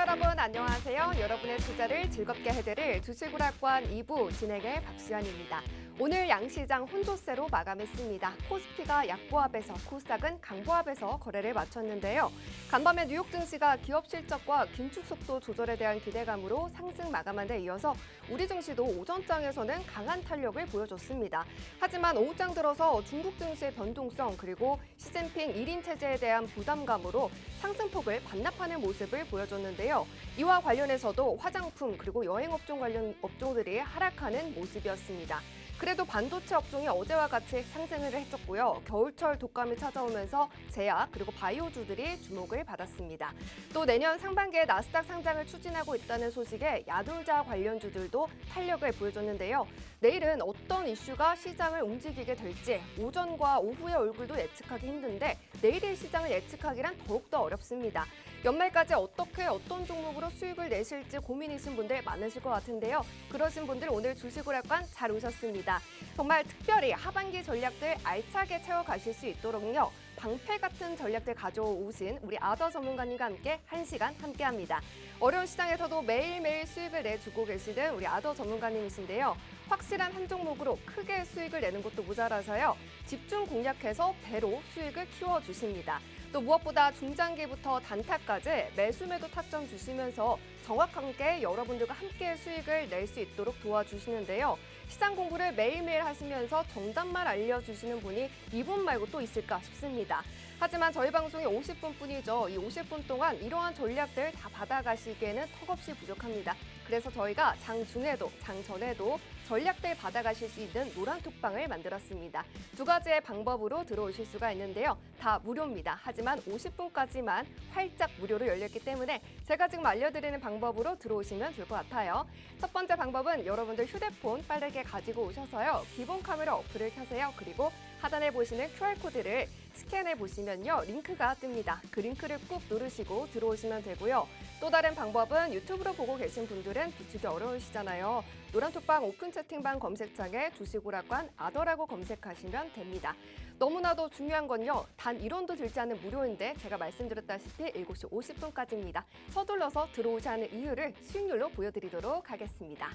여러분 안녕하세요. 여러분의 투자를 즐겁게 해드릴 주식오락관 2부 진행의 박수연입니다. 오늘 양시장 혼조세로 마감했습니다. 코스피가 약보합에서 코스닥은 강보합에서 거래를 마쳤는데요. 간밤에 뉴욕 증시가 기업 실적과 긴축 속도 조절에 대한 기대감으로 상승 마감한 데 이어서 우리 증시도 오전장에서는 강한 탄력을 보여줬습니다. 하지만 오후장 들어서 중국 증시의 변동성 그리고 시진핑 1인 체제에 대한 부담감으로 상승폭을 반납하는 모습을 보여줬는데요. 이와 관련해서도 화장품 그리고 여행업종 관련 업종들이 하락하는 모습이었습니다. 그래도 반도체 업종이 어제와 같이 상승을 했었고요. 겨울철 독감이 찾아오면서 제약 그리고 바이오주들이 주목을 받았습니다. 또 내년 상반기에 나스닥 상장을 추진하고 있다는 소식에 야놀자 관련주들도 탄력을 보여줬는데요. 내일은 어떤 이슈가 시장을 움직이게 될지 오전과 오후의 얼굴도 예측하기 힘든데 내일의 시장을 예측하기란 더욱더 어렵습니다. 연말까지 어떻게 어떤 종목으로 수익을 내실지 고민이신 분들 많으실 것 같은데요. 그러신 분들 오늘 주식오락관 잘 오셨습니다. 정말 특별히 하반기 전략들 알차게 채워가실 수 있도록요. 방패 같은 전략들 가져오신 우리 아더 전문가님과 함께 1시간 함께합니다. 어려운 시장에서도 매일매일 수익을 내주고 계시는 우리 아더 전문가님이신데요. 확실한 한 종목으로 크게 수익을 내는 것도 모자라서요. 집중 공략해서 배로 수익을 키워주십니다. 또 무엇보다 중장기부터 단타까지 매수매도 타점 주시면서 정확하게 여러분들과 함께 수익을 낼 수 있도록 도와주시는데요. 시장 공부를 매일매일 하시면서 정답만 알려주시는 분이 이분 말고 또 있을까 싶습니다. 하지만 저희 방송이 50분뿐이죠. 이 50분 동안 이러한 전략들 다 받아가시기에는 턱없이 부족합니다. 그래서 저희가 장 중에도 장 전에도 전략들 받아가실 수 있는 노란톡방을 만들었습니다. 두 가지의 방법으로 들어오실 수가 있는데요. 다 무료입니다. 하지만 50분까지만 활짝 무료로 열렸기 때문에 제가 지금 알려드리는 방법으로 들어오시면 좋을 것 같아요. 첫 번째 방법은 여러분들 휴대폰 빠르게 가지고 오셔서요. 기본 카메라 어플을 켜세요. 그리고 하단에 보시는 QR코드를 스캔해 보시면요. 링크가 뜹니다. 그 링크를 꾹 누르시고 들어오시면 되고요. 또 다른 방법은 유튜브로 보고 계신 분들은 비추기 어려우시잖아요. 노란톡방 오픈 채팅방 검색창에 주식오락관 아더라고 검색하시면 됩니다. 너무나도 중요한 건요. 단 1원도 들지 않는 무료인데 제가 말씀드렸다시피 7시 50분까지입니다. 서둘러서 들어오셔야 하는 이유를 수익률로 보여드리도록 하겠습니다.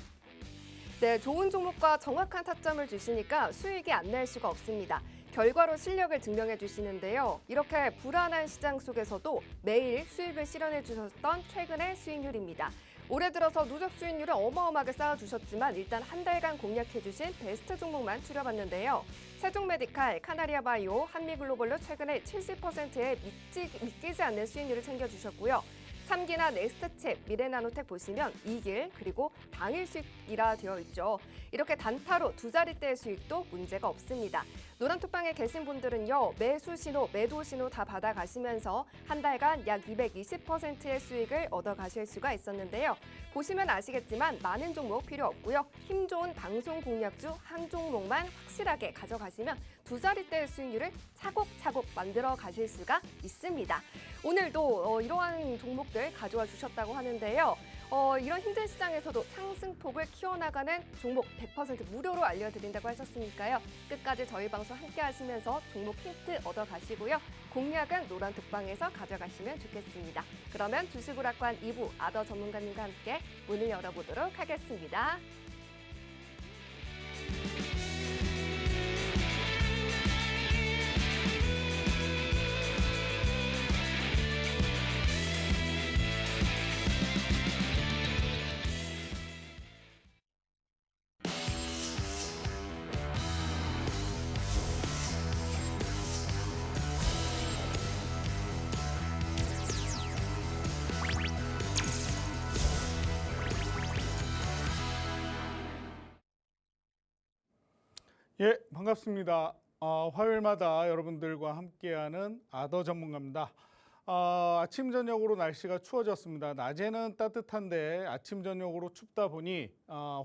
네, 좋은 종목과 정확한 타점을 주시니까 수익이 안 날 수가 없습니다. 결과로 실력을 증명해 주시는데요. 이렇게 불안한 시장 속에서도 매일 수익을 실현해 주셨던 최근의 수익률입니다. 올해 들어서 누적 수익률을 어마어마하게 쌓아주셨지만 일단 한 달간 공략해 주신 베스트 종목만 추려봤는데요. 세종메디칼, 카나리아바이오, 한미글로벌로 최근에 70%의 믿기지 않는 수익률을 챙겨주셨고요. 삼기나 네스트칩, 미래나노텍 보시면 2길 그리고 당일 수익이라 되어 있죠. 이렇게 단타로 두 자릿대의 수익도 문제가 없습니다. 노란톡방에 계신 분들은요. 매수 신호, 매도 신호 다 받아가시면서 한 달간 약 220%의 수익을 얻어가실 수가 있었는데요. 보시면 아시겠지만 많은 종목 필요 없고요. 힘 좋은 방송 공략주 한 종목만 확실하게 가져가시면 두 자릿대의 수익률을 차곡차곡 만들어 가실 수가 있습니다. 오늘도 이러한 종목들 가져와 주셨다고 하는데요. 이런 힘든 시장에서도 상승폭을 키워나가는 종목 100% 무료로 알려드린다고 하셨으니까요. 끝까지 저희 방송 함께 하시면서 종목 힌트 얻어가시고요. 공략은 노란톡방에서 가져가시면 좋겠습니다. 그러면 주식오락관 2부 아더 전문가님과 함께 문을 열어보도록 하겠습니다. 예, 반갑습니다. 화요일마다 여러분들과 함께하는 아더 전문가입니다. 아침 저녁으로 날씨가 추워졌습니다. 낮에는 따뜻한데 아침 저녁으로 춥다 보니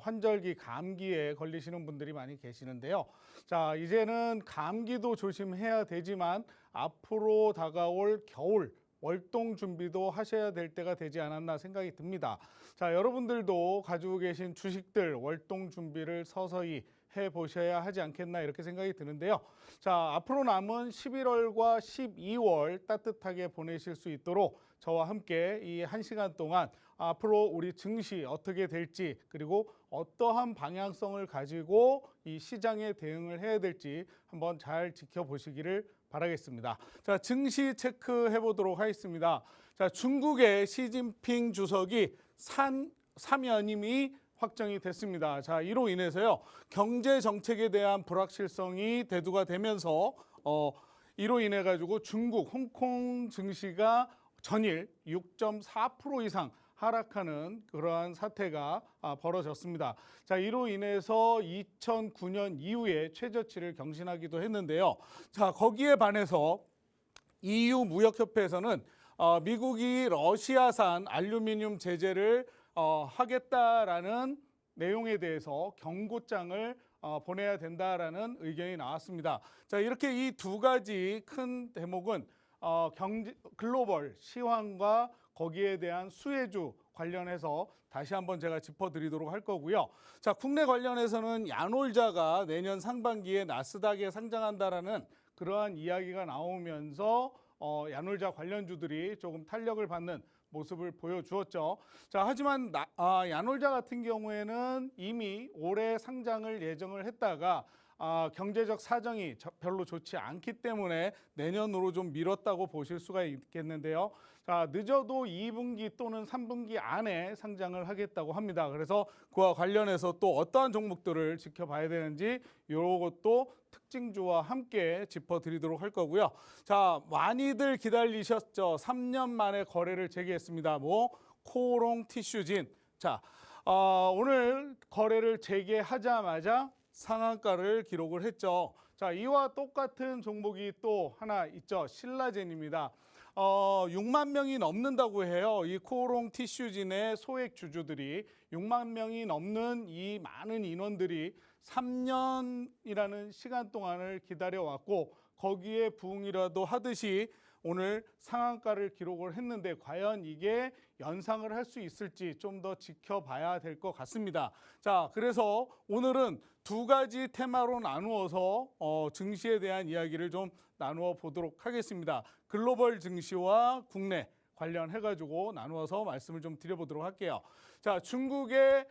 환절기 감기에 걸리시는 분들이 많이 계시는데요. 자, 이제는 감기도 조심해야 되지만 앞으로 다가올 겨울 월동 준비도 하셔야 될 때가 되지 않았나 생각이 듭니다. 자, 여러분들도 가지고 계신 주식들 월동 준비를 서서히 보셔야 하지 않겠나 이렇게 생각이 드는데요. 자, 앞으로 남은 11월과 12월 따뜻하게 보내실 수 있도록 저와 함께 이 1시간 동안 앞으로 우리 증시 어떻게 될지 그리고 어떠한 방향성을 가지고 이 시장에 대응을 해야 될지 한번 잘 지켜보시기를 바라겠습니다. 자, 증시 체크해 보도록 하겠습니다. 자, 중국의 시진핑 주석이 사면임이 확정이 됐습니다. 자, 이로 인해서요, 경제 정책에 대한 불확실성이 대두가 되면서 이로 인해 가지고 중국, 홍콩 증시가 전일 6.4% 이상 하락하는 그러한 사태가 벌어졌습니다. 자, 이로 인해서 2009년 이후에 최저치를 경신하기도 했는데요. 자, 거기에 반해서 EU 무역협회에서는 미국이 러시아산 알루미늄 제재를 하겠다라는 내용에 대해서 경고장을 보내야 된다라는 의견이 나왔습니다. 자, 이렇게 이 두 가지 큰 대목은 글로벌 시황과 거기에 대한 수혜주 관련해서 다시 한번 제가 짚어드리도록 할 거고요. 자, 국내 관련해서는 야놀자가 내년 상반기에 나스닥에 상장한다라는 그러한 이야기가 나오면서 야놀자 관련주들이 조금 탄력을 받는 모습을 보여주었죠. 자, 하지만 야놀자 같은 경우에는 이미 올해 상장을 예정을 했다가 경제적 사정이 별로 좋지 않기 때문에 내년으로 좀 미뤘다고 보실 수가 있겠는데요. 자, 늦어도 2분기 또는 3분기 안에 상장을 하겠다고 합니다. 그래서 그와 관련해서 또 어떠한 종목들을 지켜봐야 되는지 이것도 특징주와 함께 짚어드리도록 할 거고요. 자, 많이들 기다리셨죠. 3년 만에 거래를 재개했습니다. 코오롱 티슈진. 자, 오늘 거래를 재개하자마자 상한가를 기록을 했죠. 자, 이와 똑같은 종목이 또 하나 있죠. 신라젠입니다. 6만 명이 넘는다고 해요. 이 코오롱 티슈진의 소액 주주들이 6만 명이 넘는 이 많은 인원들이 3년이라는 시간 동안을 기다려왔고 거기에 부응이라도 하듯이 오늘 상한가를 기록을 했는데 과연 이게 연상을 할 수 있을지 좀 더 지켜봐야 될 것 같습니다. 자, 그래서 오늘은 두 가지 테마로 나누어서 증시에 대한 이야기를 좀 나누어 보도록 하겠습니다. 글로벌 증시와 국내 관련해가지고 나누어서 말씀을 좀 드려보도록 할게요. 자, 중국의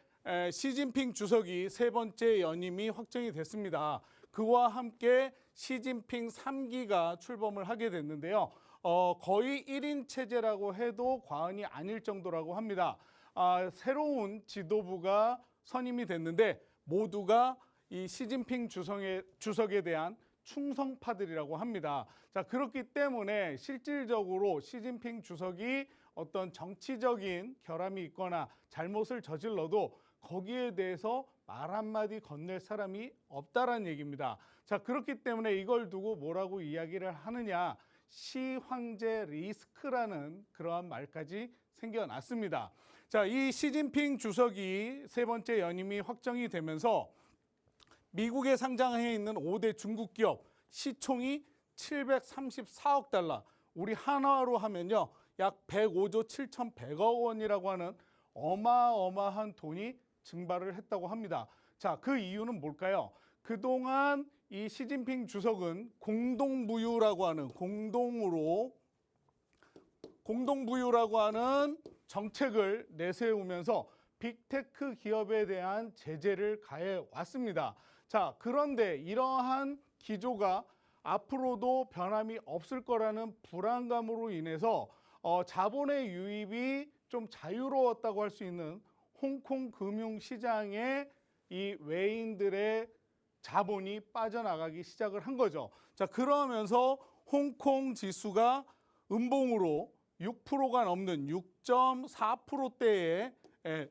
시진핑 주석이 세 번째 연임이 확정이 됐습니다. 그와 함께 시진핑 3기가 출범을 하게 됐는데요. 거의 1인 체제라고 해도 과언이 아닐 정도라고 합니다. 새로운 지도부가 선임이 됐는데 모두가 이 시진핑 주석에 대한 충성파들이라고 합니다. 자, 그렇기 때문에 실질적으로 시진핑 주석이 어떤 정치적인 결함이 있거나 잘못을 저질러도 거기에 대해서 말 한마디 건넬 사람이 없다라는 얘기입니다. 자, 그렇기 때문에 이걸 두고 뭐라고 이야기를 하느냐, 시황제 리스크라는 그러한 말까지 생겨났습니다. 자, 이 시진핑 주석이 세 번째 연임이 확정이 되면서 미국에 상장해 있는 5대 중국 기업 시총이 734억 달러, 우리 한화로 하면요 약 105조 7,100억 원이라고 하는 어마어마한 돈이 증발을 했다고 합니다. 자, 그 이유는 뭘까요? 그동안 이 시진핑 주석은 공동부유라고 하는 정책을 내세우면서 빅테크 기업에 대한 제재를 가해 왔습니다. 자, 그런데 이러한 기조가 앞으로도 변함이 없을 거라는 불안감으로 인해서 자본의 유입이 좀 자유로웠다고 할 수 있는 홍콩 금융시장에 이 외인들의 자본이 빠져나가기 시작을 한 거죠. 자, 그러면서 홍콩 지수가 음봉으로 6%가 넘는 6.4%대에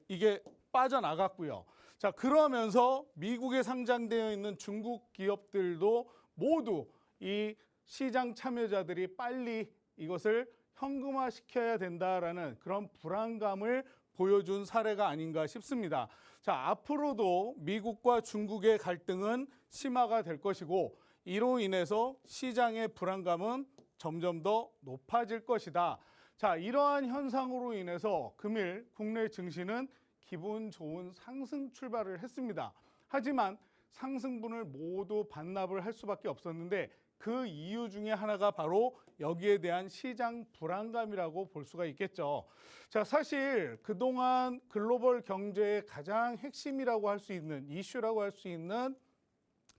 이게 빠져나갔고요. 자, 그러면서 미국에 상장되어 있는 중국 기업들도 모두 이 시장 참여자들이 빨리 이것을 현금화시켜야 된다라는 그런 불안감을 보여준 사례가 아닌가 싶습니다. 자, 앞으로도 미국과 중국의 갈등은 심화가 될 것이고 이로 인해서 시장의 불안감은 점점 더 높아질 것이다. 자, 이러한 현상으로 인해서 금일 국내 증시는 기분 좋은 상승 출발을 했습니다. 하지만 상승분을 모두 반납을 할 수밖에 없었는데 그 이유 중에 하나가 바로 여기에 대한 시장 불안감이라고 볼 수가 있겠죠. 자, 사실 그동안 글로벌 경제의 가장 핵심이라고 할 수 있는 이슈라고 할 수 있는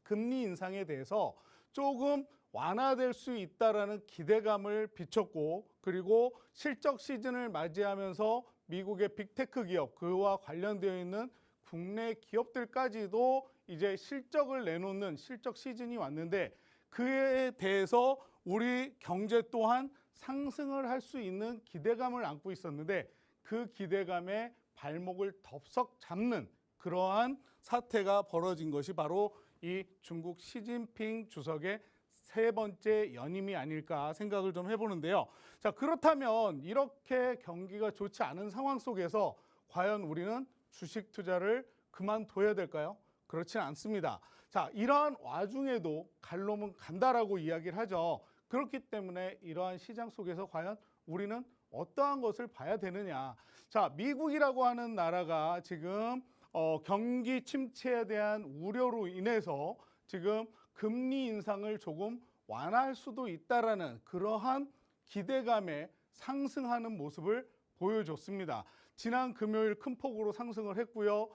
금리 인상에 대해서 조금 완화될 수 있다라는 기대감을 비췄고, 그리고 실적 시즌을 맞이하면서 미국의 빅테크 기업, 그와 관련되어 있는 국내 기업들까지도 이제 실적을 내놓는 실적 시즌이 왔는데, 그에 대해서 우리 경제 또한 상승을 할 수 있는 기대감을 안고 있었는데, 그 기대감에 발목을 덥석 잡는 그러한 사태가 벌어진 것이 바로 이 중국 시진핑 주석의 세 번째 연임이 아닐까 생각을 좀 해보는데요. 자, 그렇다면 이렇게 경기가 좋지 않은 상황 속에서 과연 우리는 주식 투자를 그만둬야 될까요? 그렇진 않습니다. 자, 이러한 와중에도 갈 놈은 간다라고 이야기를 하죠. 그렇기 때문에 이러한 시장 속에서 과연 우리는 어떠한 것을 봐야 되느냐. 자, 미국이라고 하는 나라가 지금 경기 침체에 대한 우려로 인해서 지금 금리 인상을 조금 완화할 수도 있다라는 그러한 기대감에 상승하는 모습을 보여줬습니다. 지난 금요일 큰 폭으로 상승을 했고요.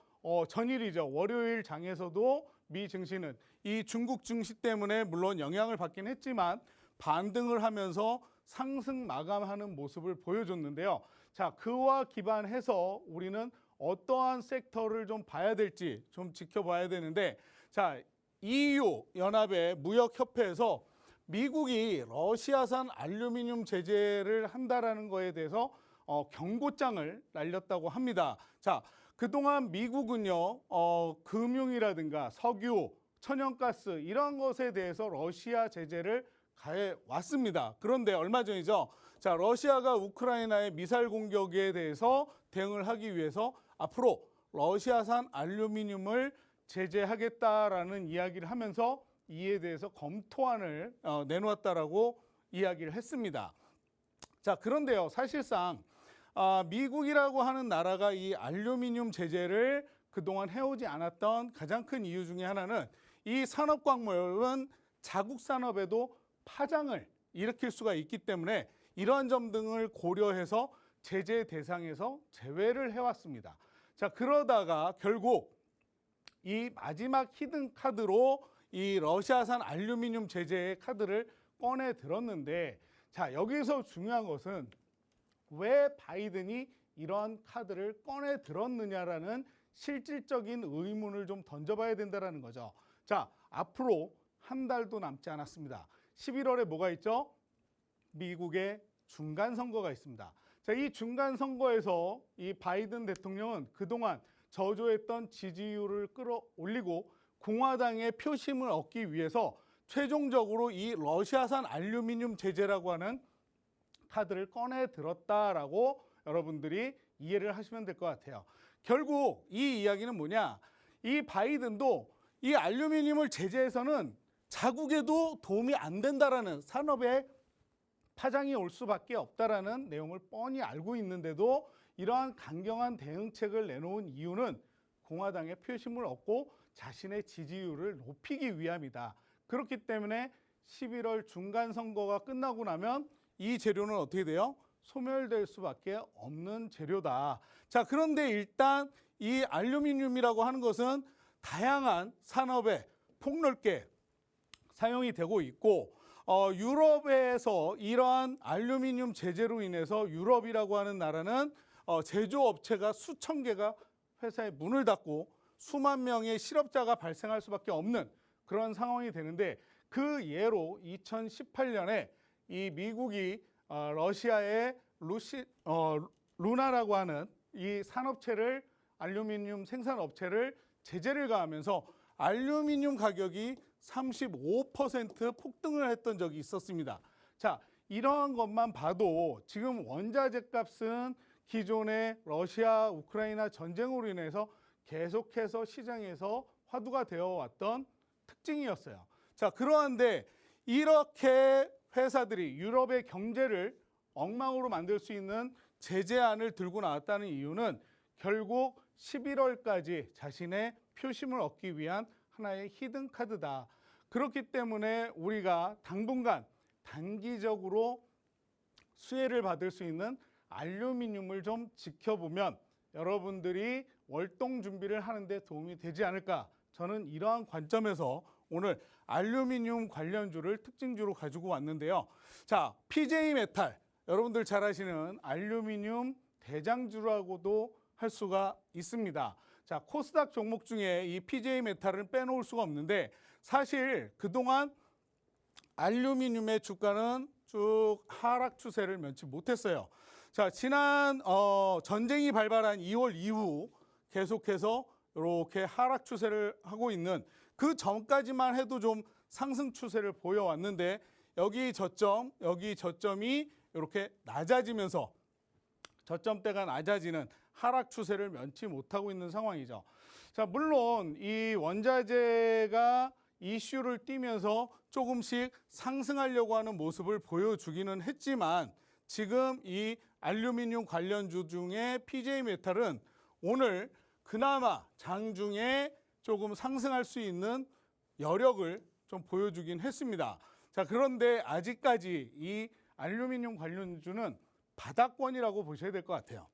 전일이죠. 월요일 장에서도 미 증시는 이 중국 증시 때문에 물론 영향을 받긴 했지만 반등을 하면서 상승 마감하는 모습을 보여줬는데요. 자, 그와 기반해서 우리는 어떠한 섹터를 좀 봐야 될지 좀 지켜봐야 되는데, 자, EU 연합의 무역협회에서 미국이 러시아산 알루미늄 제재를 한다라는 거에 대해서 경고장을 날렸다고 합니다. 자, 그동안 미국은요, 금융이라든가 석유, 천연가스 이런 것에 대해서 러시아 제재를 가해 왔습니다. 그런데 얼마 전이죠. 자, 러시아가 우크라이나의 미사일 공격에 대해서 대응을 하기 위해서 앞으로 러시아산 알루미늄을 제재하겠다라는 이야기를 하면서 이에 대해서 검토안을 내놓았다라고 이야기를 했습니다. 자, 그런데요, 사실상 미국이라고 하는 나라가 이 알루미늄 제재를 그동안 해오지 않았던 가장 큰 이유 중에 하나는 이 산업광물은 자국 산업에도 파장을 일으킬 수가 있기 때문에 이러한 점 등을 고려해서 제재 대상에서 제외를 해왔습니다. 자, 그러다가 결국 이 마지막 히든 카드로 이 러시아산 알루미늄 제재의 카드를 꺼내 들었는데, 자, 여기서 중요한 것은 왜 바이든이 이러한 카드를 꺼내 들었느냐라는 실질적인 의문을 좀 던져봐야 된다는 거죠. 자, 앞으로 한 달도 남지 않았습니다. 11월에 뭐가 있죠? 미국의 중간선거가 있습니다. 자, 이 중간선거에서 이 바이든 대통령은 그동안 저조했던 지지율을 끌어올리고 공화당의 표심을 얻기 위해서 최종적으로 이 러시아산 알루미늄 제재라고 하는 카드를 꺼내 들었다라고 여러분들이 이해를 하시면 될 것 같아요. 결국 이 이야기는 뭐냐? 이 바이든도 이 알루미늄을 제재해서는 자국에도 도움이 안 된다라는, 산업에 파장이 올 수밖에 없다라는 내용을 뻔히 알고 있는데도 이러한 강경한 대응책을 내놓은 이유는 공화당의 표심을 얻고 자신의 지지율을 높이기 위함이다. 그렇기 때문에 11월 중간선거가 끝나고 나면 이 재료는 어떻게 돼요? 소멸될 수밖에 없는 재료다. 자, 그런데 일단 이 알루미늄이라고 하는 것은 다양한 산업에 폭넓게 사용이 되고 있고, 유럽에서 이러한 알루미늄 제재로 인해서 유럽이라고 하는 나라는 제조업체가 수천 개가 회사에 문을 닫고 수만 명의 실업자가 발생할 수밖에 없는 그런 상황이 되는데, 그 예로 2018년에 이 미국이 러시아의 루나라고 하는 이 산업체를, 알루미늄 생산업체를 제재를 가하면서 알루미늄 가격이 35% 폭등을 했던 적이 있었습니다. 자, 이러한 것만 봐도 지금 원자재 값은 기존의 러시아 우크라이나 전쟁으로 인해서 계속해서 시장에서 화두가 되어 왔던 특징이었어요. 자, 그러한데 이렇게 회사들이 유럽의 경제를 엉망으로 만들 수 있는 제재안을 들고 나왔다는 이유는 결국 11월까지 자신의 표심을 얻기 위한 하나의 히든 카드다. 그렇기 때문에 우리가 당분간 단기적으로 수혜를 받을 수 있는 알루미늄을 좀 지켜보면 여러분들이 월동 준비를 하는데 도움이 되지 않을까. 저는 이러한 관점에서 오늘 알루미늄 관련주를 특징주로 가지고 왔는데요. 자, PJ 메탈. 여러분들 잘 아시는 알루미늄 대장주라고도 할 수가 있습니다. 자, 코스닥 종목 중에 이 PJ 메탈은 빼놓을 수가 없는데 사실 그동안 알루미늄의 주가는 쭉 하락 추세를 면치 못했어요. 자, 지난 전쟁이 발발한 2월 이후 계속해서 이렇게 하락 추세를 하고 있는 그 전까지만 해도 좀 상승 추세를 보여왔는데 여기 저점이 이렇게 낮아지면서 저점대가 낮아지는 하락 추세를 면치 못하고 있는 상황이죠. 자, 물론 이 원자재가 이슈를 띠면서 조금씩 상승하려고 하는 모습을 보여주기는 했지만 지금 이 알루미늄 관련주 중에 PJ 메탈은 오늘 그나마 장중에 조금 상승할 수 있는 여력을 좀 보여주긴 했습니다. 자, 그런데 아직까지 이 알루미늄 관련주는 바닥권이라고 보셔야 될 것 같아요.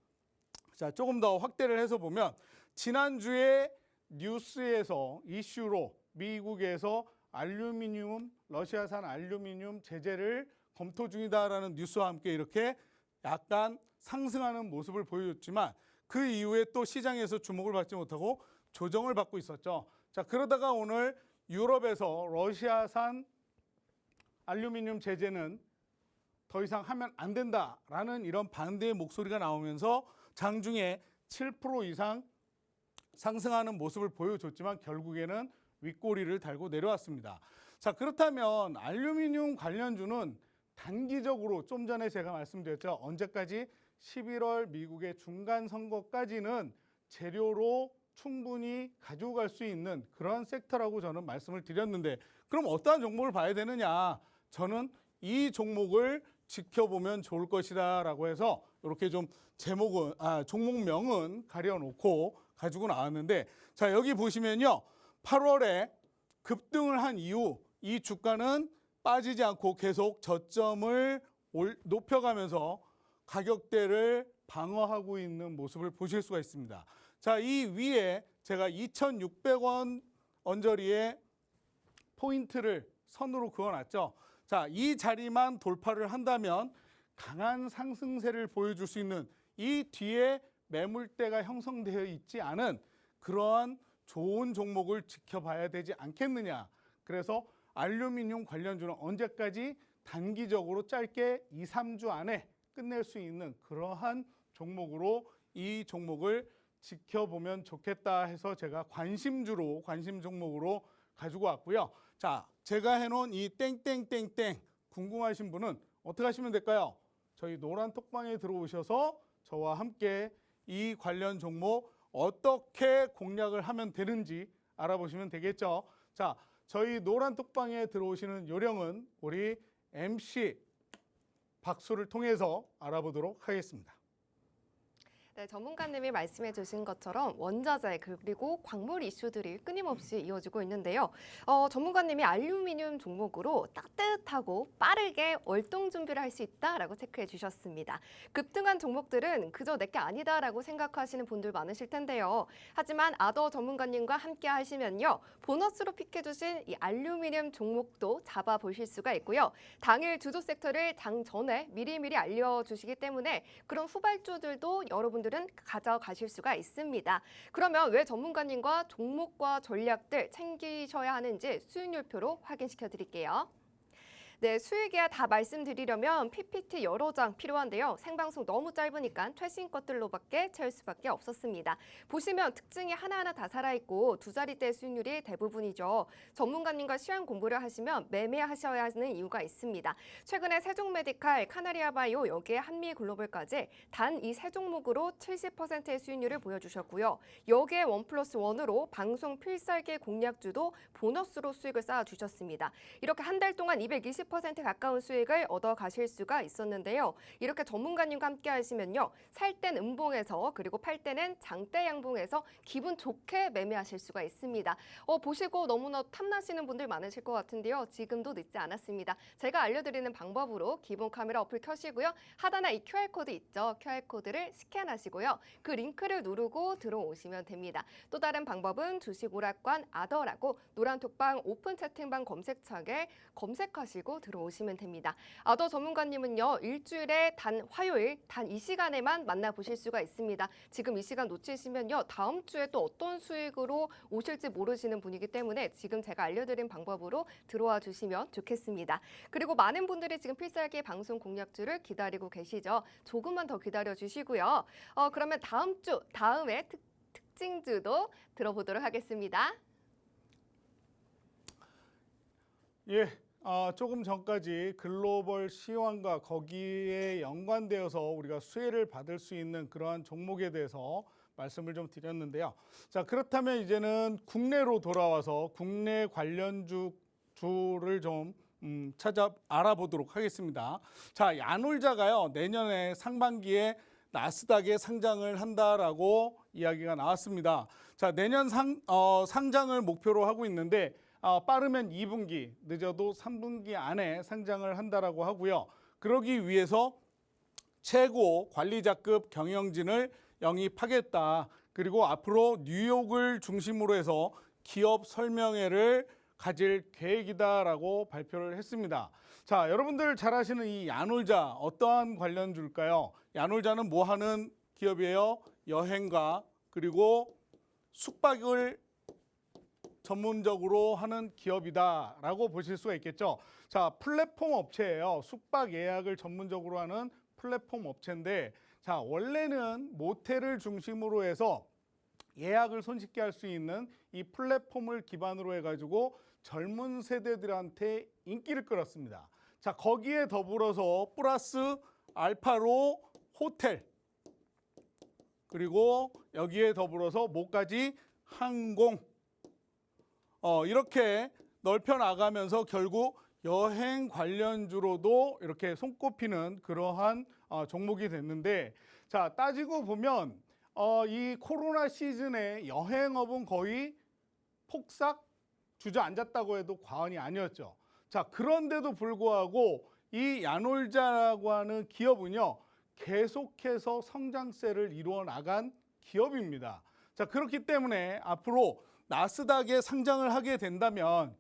자, 조금 더 확대를 해서 보면 지난주에 뉴스에서 이슈로 미국에서 알루미늄, 러시아산 알루미늄 제재를 검토 중이다라는 뉴스와 함께 이렇게 약간 상승하는 모습을 보여줬지만 그 이후에 또 시장에서 주목을 받지 못하고 조정을 받고 있었죠. 자, 그러다가 오늘 유럽에서 러시아산 알루미늄 제재는 더 이상 하면 안 된다라는 이런 반대의 목소리가 나오면서 장중에 7% 이상 상승하는 모습을 보여줬지만 결국에는 윗꼬리를 달고 내려왔습니다. 자, 그렇다면 알루미늄 관련주는 단기적으로 좀 전에 제가 말씀드렸죠. 언제까지? 11월 미국의 중간 선거까지는 재료로 충분히 가지고 갈 수 있는 그런 섹터라고 저는 말씀을 드렸는데 그럼 어떠한 종목을 봐야 되느냐? 저는 이 종목을 지켜보면 좋을 것이다 라고 해서 이렇게 좀 종목명은 가려놓고 가지고 나왔는데 자, 여기 보시면요. 8월에 급등을 한 이후 이 주가는 빠지지 않고 계속 저점을 높여가면서 가격대를 방어하고 있는 모습을 보실 수가 있습니다. 자, 이 위에 제가 2,600원 언저리에 포인트를 선으로 그어놨죠. 자, 이 자리만 돌파를 한다면 강한 상승세를 보여줄 수 있는 이 뒤에 매물대가 형성되어 있지 않은 그러한 좋은 종목을 지켜봐야 되지 않겠느냐. 그래서 알루미늄 관련주는 언제까지 단기적으로 짧게 2, 3주 안에 끝낼 수 있는 그러한 종목으로 이 종목을 지켜보면 좋겠다 해서 제가 관심 종목으로 가지고 왔고요. 자, 제가 해놓은 이 땡땡땡땡 궁금하신 분은 어떻게 하시면 될까요? 저희 노란 톡방에 들어오셔서 저와 함께 이 관련 종목 어떻게 공략을 하면 되는지 알아보시면 되겠죠. 자, 저희 노란 톡방에 들어오시는 요령은 우리 MC 박수를 통해서 알아보도록 하겠습니다. 네, 전문가님이 말씀해 주신 것처럼 원자재 그리고 광물 이슈들이 끊임없이 이어지고 있는데요. 전문가님이 알루미늄 종목으로 따뜻하고 빠르게 월동 준비를 할 수 있다라고 체크해 주셨습니다. 급등한 종목들은 그저 내게 아니다라고 생각하시는 분들 많으실 텐데요. 하지만 아더 전문가님과 함께 하시면요. 보너스로 픽해 주신 이 알루미늄 종목도 잡아보실 수가 있고요. 당일 주도 섹터를 장 전에 미리미리 알려주시기 때문에 그런 후발주들도 여러분들은 가져가실 수가 있습니다. 그러면 왜 전문가님과 종목과 전략들 챙기셔야 하는지 수익률표로 확인시켜 드릴게요. 네, 수익이야 다 말씀드리려면 PPT 여러 장 필요한데요. 생방송 너무 짧으니까 최신 것들로밖에 채울 수밖에 없었습니다. 보시면 특징이 하나하나 다 살아있고 두 자릿대 수익률이 대부분이죠. 전문가님과 시황 공부를 하시면 매매하셔야 하는 이유가 있습니다. 최근에 세종메디칼, 카나리아바이오, 여기에 한미글로벌까지 단 이 세 종목으로 70%의 수익률을 보여주셨고요. 여기에 1+1으로 방송 필살기 공략주도 보너스로 수익을 쌓아주셨습니다. 이렇게 한 달 동안 220% 50% 가까운 수익을 얻어 가실 수가 있었는데요. 이렇게 전문가님과 함께 하시면요. 살 땐 음봉에서 그리고 팔 때는 장대 양봉에서 기분 좋게 매매하실 수가 있습니다. 보시고 너무나 탐나시는 분들 많으실 것 같은데요. 지금도 늦지 않았습니다. 제가 알려드리는 방법으로 기본 카메라 어플 켜시고요. 하단에 이 QR코드 있죠. QR코드를 스캔하시고요. 그 링크를 누르고 들어오시면 됩니다. 또 다른 방법은 주식오락관 아더라고 노란톡방 오픈 채팅방 검색창에 검색하시고 들어오시면 됩니다. 아더 전문가님은요. 일주일에 단 화요일 단 이 시간에만 만나보실 수가 있습니다. 지금 이 시간 놓치시면요. 다음 주에 또 어떤 수익으로 오실지 모르시는 분이기 때문에 지금 제가 알려드린 방법으로 들어와 주시면 좋겠습니다. 그리고 많은 분들이 지금 필살기 방송 공략주를 기다리고 계시죠. 조금만 더 기다려 주시고요. 그러면 다음에 특징주도 들어보도록 하겠습니다. 예, 조금 전까지 글로벌 시황과 거기에 연관되어서 우리가 수혜를 받을 수 있는 그러한 종목에 대해서 말씀을 좀 드렸는데요. 자, 그렇다면 이제는 국내로 돌아와서 국내 관련주를 좀 알아보도록 하겠습니다. 자, 야놀자가요, 내년에 상반기에 나스닥에 상장을 한다라고 이야기가 나왔습니다. 자, 내년 상장을 목표로 하고 있는데 빠르면 2분기, 늦어도 3분기 안에 상장을 한다라고 하고요. 그러기 위해서 최고 관리자급 경영진을 영입하겠다. 그리고 앞으로 뉴욕을 중심으로 해서 기업 설명회를 가질 계획이다라고 발표를 했습니다. 자, 여러분들 잘 아시는 이 야놀자 어떠한 관련주일까요? 야놀자는 뭐 하는 기업이에요? 여행과 그리고 숙박을 전문적으로 하는 기업이다라고 보실 수가 있겠죠. 자, 플랫폼 업체예요. 숙박 예약을 전문적으로 하는 플랫폼 업체인데, 자, 원래는 모텔을 중심으로 해서 예약을 손쉽게 할 수 있는 이 플랫폼을 기반으로 해가지고 젊은 세대들한테 인기를 끌었습니다. 자, 거기에 더불어서 플러스 알파로 호텔, 그리고 여기에 더불어서 뭐까지 항공, 이렇게 넓혀 나가면서 결국 여행 관련주로도 이렇게 손꼽히는 그러한 종목이 됐는데, 자, 따지고 보면 이 코로나 시즌에 여행업은 거의 폭삭 주저앉았다고 해도 과언이 아니었죠. 자, 그런데도 불구하고 이 야놀자라고 하는 기업은요, 계속해서 성장세를 이루어 나간 기업입니다. 자, 그렇기 때문에 앞으로 나스닥에 상장을 하게 된다면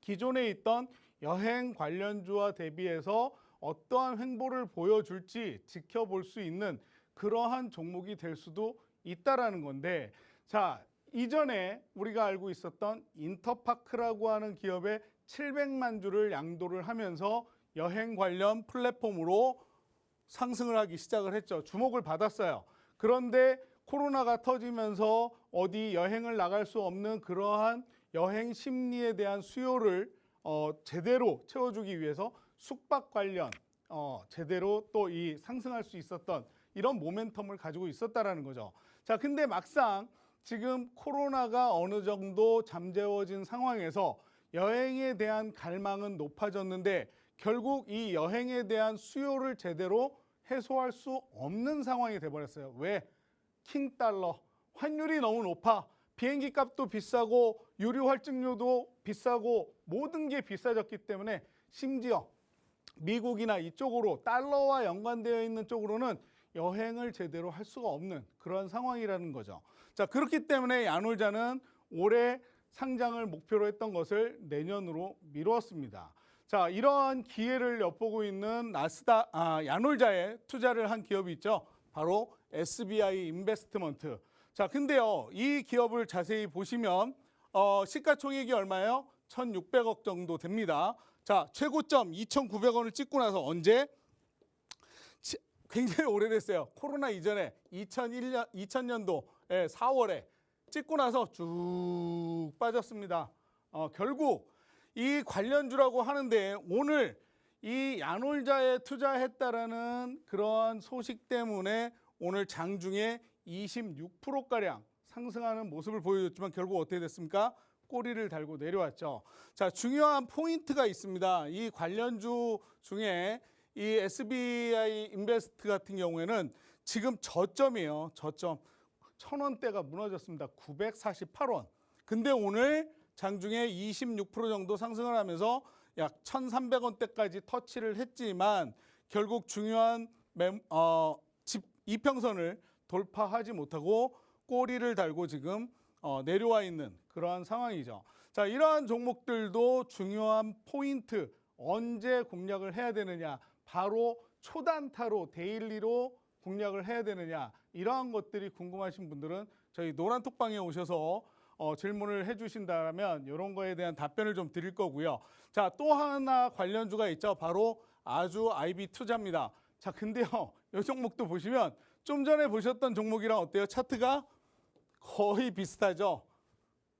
기존에 있던 여행 관련주와 대비해서 어떠한 횡보를 보여줄지 지켜볼 수 있는 그러한 종목이 될 수도 있다라는 건데, 자, 이전에 우리가 알고 있었던 인터파크라고 하는 기업의 700만 주를 양도를 하면서 여행 관련 플랫폼으로 상승을 하기 시작을 했죠. 주목을 받았어요. 그런데 코로나가 터지면서 어디 여행을 나갈 수 없는 그러한 여행 심리에 대한 수요를 제대로 채워주기 위해서 숙박 관련 제대로 또 이 상승할 수 있었던 이런 모멘텀을 가지고 있었다라는 거죠. 자, 근데 막상 지금 코로나가 어느 정도 잠재워진 상황에서 여행에 대한 갈망은 높아졌는데 결국 이 여행에 대한 수요를 제대로 해소할 수 없는 상황이 돼버렸어요. 왜? 킹달러, 환율이 너무 높아. 비행기 값도 비싸고 유류 할증료도 비싸고 모든 게 비싸졌기 때문에 심지어 미국이나 이쪽으로 달러와 연관되어 있는 쪽으로는 여행을 제대로 할 수가 없는 그런 상황이라는 거죠. 자, 그렇기 때문에 야놀자는 올해 상장을 목표로 했던 것을 내년으로 미루었습니다. 자, 이러한 기회를 엿보고 있는 야놀자에 투자를 한 기업이 있죠. 바로 SBI 인베스트먼트. 자, 근데요, 이 기업을 자세히 보시면 시가총액이 얼마예요? 1,600억 정도 됩니다. 자, 최고점 2,900원을 찍고 나서 언제? 굉장히 오래됐어요. 코로나 이전에 2000년도 4월에 찍고 나서 쭉 빠졌습니다. 결국 이 관련주라고 하는데 오늘 이 야놀자에 투자했다라는 그러한 소식 때문에 오늘 장중에 26%가량 상승하는 모습을 보여줬지만 결국 어떻게 됐습니까? 꼬리를 달고 내려왔죠. 자, 중요한 포인트가 있습니다. 이 관련주 중에 이 SBI 인베스트 같은 경우에는 지금 저점이에요. 저점 1,000원대가 무너졌습니다. 948원. 근데 오늘 장중에 26% 정도 상승을 하면서 약 1,300원대까지 터치를 했지만 결국 중요한 이평선을 돌파하지 못하고 꼬리를 달고 지금 내려와 있는 그러한 상황이죠. 자, 이러한 종목들도 중요한 포인트, 언제 공략을 해야 되느냐, 바로 초단타로 데일리로 공략을 해야 되느냐, 이러한 것들이 궁금하신 분들은 저희 노란톡방에 오셔서 질문을 해주신다면 이런 거에 대한 답변을 좀 드릴 거고요. 자, 또 하나 관련주가 있죠. 바로 아주 IB 투자입니다. 자, 근데요, 이 종목도 보시면 좀 전에 보셨던 종목이랑 어때요? 차트가 거의 비슷하죠.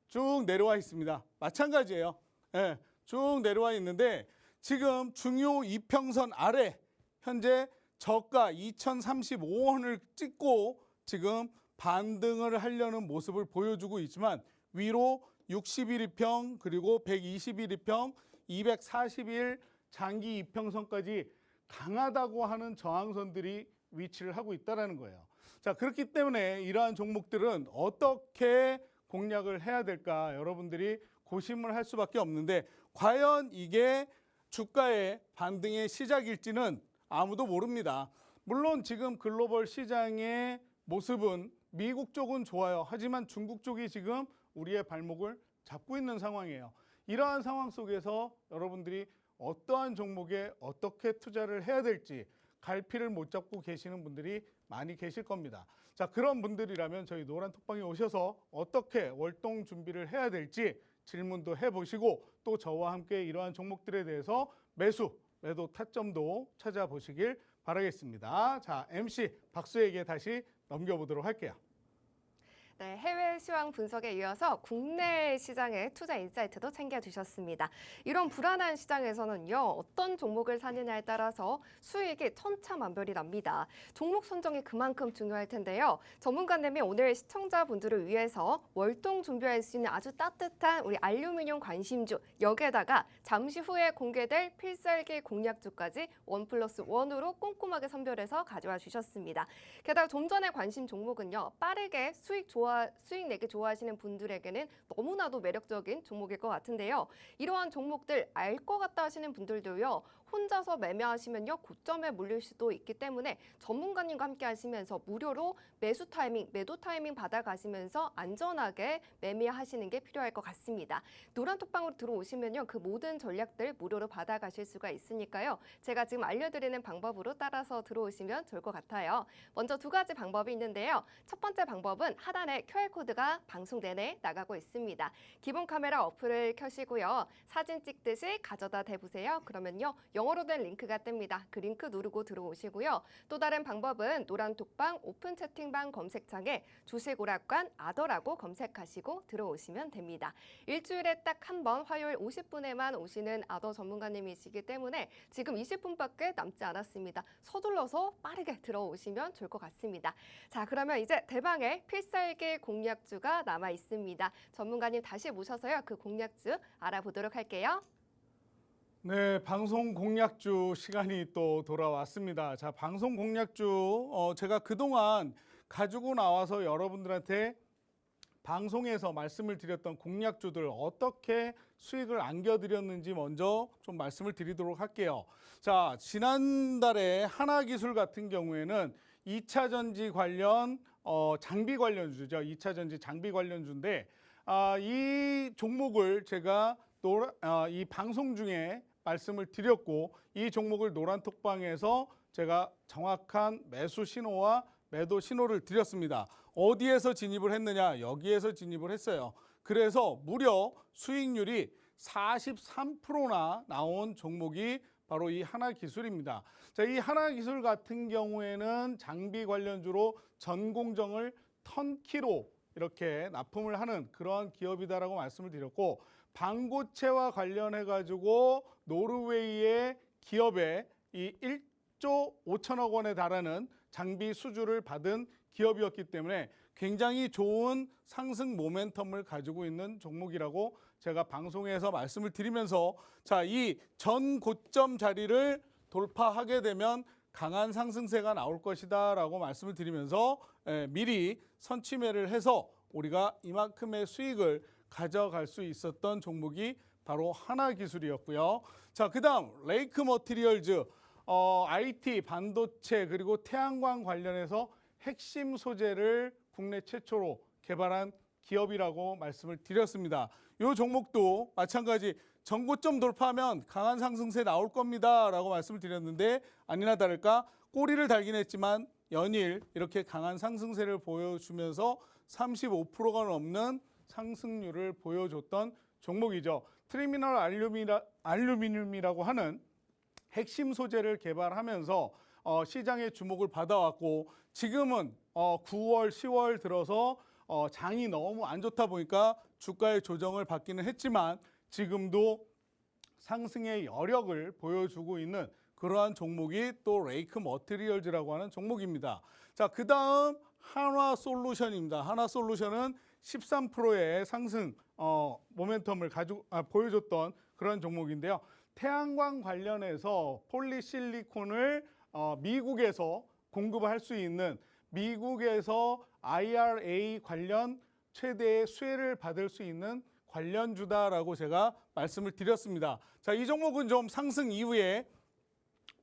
쭉 내려와 있습니다. 마찬가지예요. 예, 쭉 내려와 있는데 지금 중요 이평선 아래 현재 저가 2,035원을 찍고 지금 반등을 하려는 모습을 보여주고 있지만 위로 61일평 그리고 121일평 240일 장기 이평선까지 강하다고 하는 저항선들이 위치를 하고 있다는 거예요. 자, 그렇기 때문에 이러한 종목들은 어떻게 공략을 해야 될까 여러분들이 고심을 할 수밖에 없는데 과연 이게 주가의 반등의 시작일지는 아무도 모릅니다. 물론 지금 글로벌 시장의 모습은 미국 쪽은 좋아요. 하지만 중국 쪽이 지금 우리의 발목을 잡고 있는 상황이에요. 이러한 상황 속에서 여러분들이 어떠한 종목에 어떻게 투자를 해야 될지 갈피를 못 잡고 계시는 분들이 많이 계실 겁니다. 자, 그런 분들이라면 저희 노란톡방에 오셔서 어떻게 월동 준비를 해야 될지 질문도 해보시고 또 저와 함께 이러한 종목들에 대해서 매도 타점도 찾아보시길 바라겠습니다. 자, MC 박수에게 다시 넘겨보도록 할게요. 네, 해외 시황 분석에 이어서 국내 시장의 투자 인사이트도 챙겨주셨습니다. 이런 불안한 시장에서는요, 어떤 종목을 사느냐에 따라서 수익이 천차만별이 납니다. 종목 선정이 그만큼 중요할 텐데요. 전문가님이 오늘 시청자분들을 위해서 월동 준비할 수 있는 아주 따뜻한 우리 알루미늄 관심주, 여기에다가 잠시 후에 공개될 필살기 공략주까지 1+1으로 꼼꼼하게 선별해서 가져와 주셨습니다. 게다가 좀 전에 관심 종목은요, 빠르게 수익 내기 좋아하시는 분들에게는 너무나도 매력적인 종목일 것 같은데요. 이러한 종목들 알 것 같다 하시는 분들도요. 혼자서 매매하시면요. 고점에 물릴 수도 있기 때문에 전문가님과 함께 하시면서 무료로 매수 타이밍, 매도 타이밍 받아가시면서 안전하게 매매하시는 게 필요할 것 같습니다. 노란톡방으로 들어오시면요. 그 모든 전략들 무료로 받아가실 수가 있으니까요. 제가 지금 알려드리는 방법으로 따라서 들어오시면 좋을 것 같아요. 먼저 두 가지 방법이 있는데요. 첫 번째 방법은 하단에 QR코드가 방송 내내 나가고 있습니다. 기본 카메라 어플을 켜시고요. 사진 찍듯이 가져다 대보세요. 그러면요. 영어로 된 링크가 뜹니다. 그 링크 누르고 들어오시고요. 또 다른 방법은 노란톡방 오픈 채팅방 검색창에 주식오락관 아더라고 검색하시고 들어오시면 됩니다. 일주일에 딱 한 번 화요일 50분에만 오시는 아더 전문가님이시기 때문에 지금 20분밖에 남지 않았습니다. 서둘러서 빠르게 들어오시면 좋을 것 같습니다. 자, 그러면 이제 대방의 필살기 공략주가 남아 있습니다. 전문가님 다시 모셔서요. 그 공략주 알아보도록 할게요. 네, 방송 공략주 시간이 또 돌아왔습니다. 자, 방송 공략주 제가 그동안 가지고 나와서 여러분들한테 방송에서 말씀을 드렸던 공략주들 어떻게 수익을 안겨드렸는지 먼저 좀 말씀을 드리도록 할게요. 자, 지난달에 하나기술 같은 경우에는 2차 전지 관련 장비 관련주죠. 2차 전지 장비 관련주인데 이 종목을 제가 이 방송 중에 말씀을 드렸고 이 종목을 노란톡방에서 제가 정확한 매수 신호와 매도 신호를 드렸습니다. 어디에서 진입을 했느냐? 여기에서 진입을 했어요. 그래서 무려 수익률이 43%나 나온 종목이 바로 이 하나기술입니다. 자, 이 하나기술 같은 경우에는 장비 관련주로 전공정을 턴키로 이렇게 납품을 하는 그런 기업이다라고 말씀을 드렸고 반고체와 관련해 가지고 노르웨이의 기업에 이 1조 5천억 원에 달하는 장비 수주를 받은 기업이었기 때문에 굉장히 좋은 상승 모멘텀을 가지고 있는 종목이라고 제가 방송에서 말씀을 드리면서 자, 이 전 고점 자리를 돌파하게 되면 강한 상승세가 나올 것이다라고 말씀을 드리면서 미리 선취매를 해서 우리가 이만큼의 수익을 가져갈 수 있었던 종목이 바로 하나기술이었고요. 자, 그다음 레이크 머티리얼즈, IT, 반도체 그리고 태양광 관련해서 핵심 소재를 국내 최초로 개발한 기업이라고 말씀을 드렸습니다. 이 종목도 마찬가지 전고점 돌파하면 강한 상승세 나올 겁니다라고 말씀을 드렸는데 아니나 다를까 꼬리를 달긴 했지만 연일 이렇게 강한 상승세를 보여주면서 35%가 넘는 상승률을 보여줬던 종목이죠. 트리미널 알루미늄이라고 하는 핵심 소재를 개발하면서 시장의 주목을 받아왔고 지금은 9월, 10월 들어서 장이 너무 안 좋다 보니까 주가의 조정을 받기는 했지만 지금도 상승의 여력을 보여주고 있는 그러한 종목이 또 레이크 머티리얼즈라고 하는 종목입니다. 자, 그다음 한화솔루션입니다. 한화솔루션은 13%의 상승 모멘텀을 보여줬던 그런 종목인데요. 태양광 관련해서 폴리실리콘을 미국에서 공급할 수 있는 미국에서 IRA 관련 최대의 수혜를 받을 수 있는 관련주다라고 제가 말씀을 드렸습니다. 자, 이 종목은 좀 상승 이후에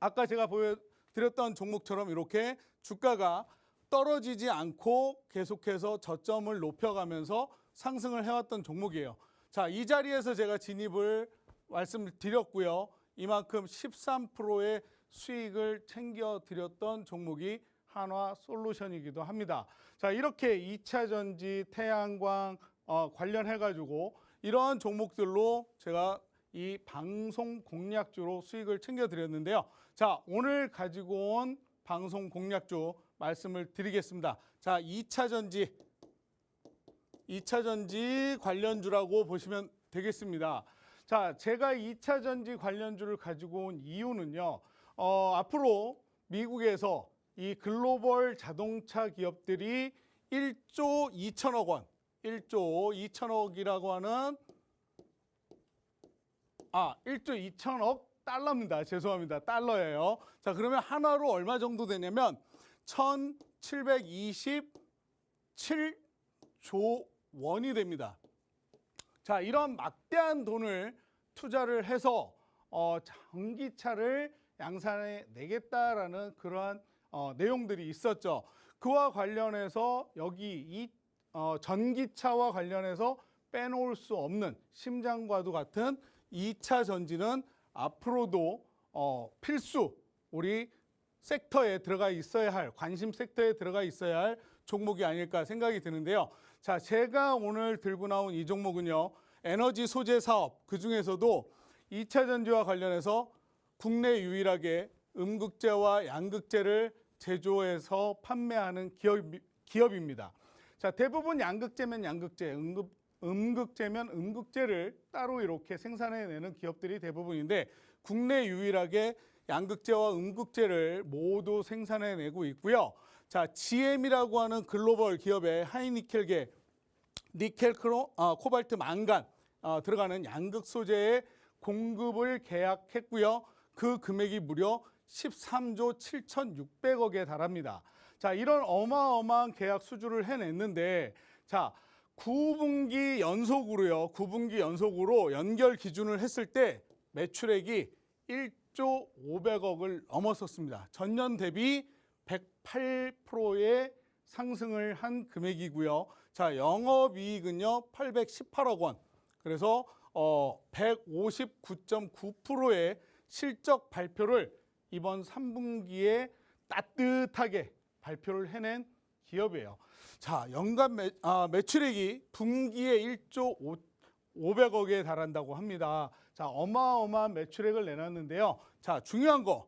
아까 제가 보여드렸던 종목처럼 이렇게 주가가 떨어지지 않고 계속해서 저점을 높여가면서 상승을 해왔던 종목이에요. 자, 이 자리에서 제가 진입을 말씀을 드렸고요. 이만큼 13%의 수익을 챙겨드렸던 종목이 한화솔루션이기도 합니다. 자, 이렇게 2차 전지, 태양광 관련해가지고 이러한 종목들로 제가 이 방송 공략주로 수익을 챙겨드렸는데요. 자, 오늘 가지고 온 방송 공략주 말씀을 드리겠습니다. 자, 2차 전지 관련주라고 보시면 되겠습니다. 자, 제가 2차 전지 관련주를 가지고 온 이유는요. 앞으로 미국에서 이 글로벌 자동차 기업들이 1조 2천억 원, 1조 2천억이라고 하는 1조 2천억 달러입니다. 죄송합니다. 달러예요. 자, 그러면 하나로 얼마 정도 되냐면 1,727조 원이 됩니다. 자, 이런 막대한 돈을 투자를 해서 전기차를 양산해 내겠다라는 그러한 내용들이 있었죠. 그와 관련해서 여기 이 전기차와 관련해서 빼놓을 수 없는 심장과도 같은 2차 전지는 앞으로도 필수 우리 섹터에 들어가 있어야 할, 관심 섹터에 들어가 있어야 할 종목이 아닐까 생각이 드는데요. 자, 제가 오늘 들고 나온 이 종목은요. 에너지 소재 사업, 그중에서도 2차 전지와 관련해서 국내 유일하게 음극재와 양극재를 제조해서 판매하는 기업입니다. 자, 대부분 양극재면 양극재, 음극재면 음극재를 따로 이렇게 생산해내는 기업들이 대부분인데 국내 유일하게 양극재와 음극재를 모두 생산해내고 있고요. 자, GM이라고 하는 글로벌 기업의 하이니켈계, 니켈, 코발트, 망간 들어가는 양극 소재의 공급을 계약했고요. 그 금액이 무려 13조 7,600억에 달합니다. 자, 이런 어마어마한 계약 수주를 해냈는데 자, 9분기 연속으로 연결 기준을 했을 때 매출액이 1조 500억을 넘었었습니다. 전년 대비 108%의 상승을 한 금액이고요. 자, 영업이익은요 818억 원. 그래서 159.9%의 실적 발표를 이번 3분기에 따뜻하게 발표를 해낸 기업이에요. 자, 연간 매출액이 분기에 1조 500억에 달한다고 합니다. 자, 어마어마한 매출액을 내놨는데요. 자, 중요한 거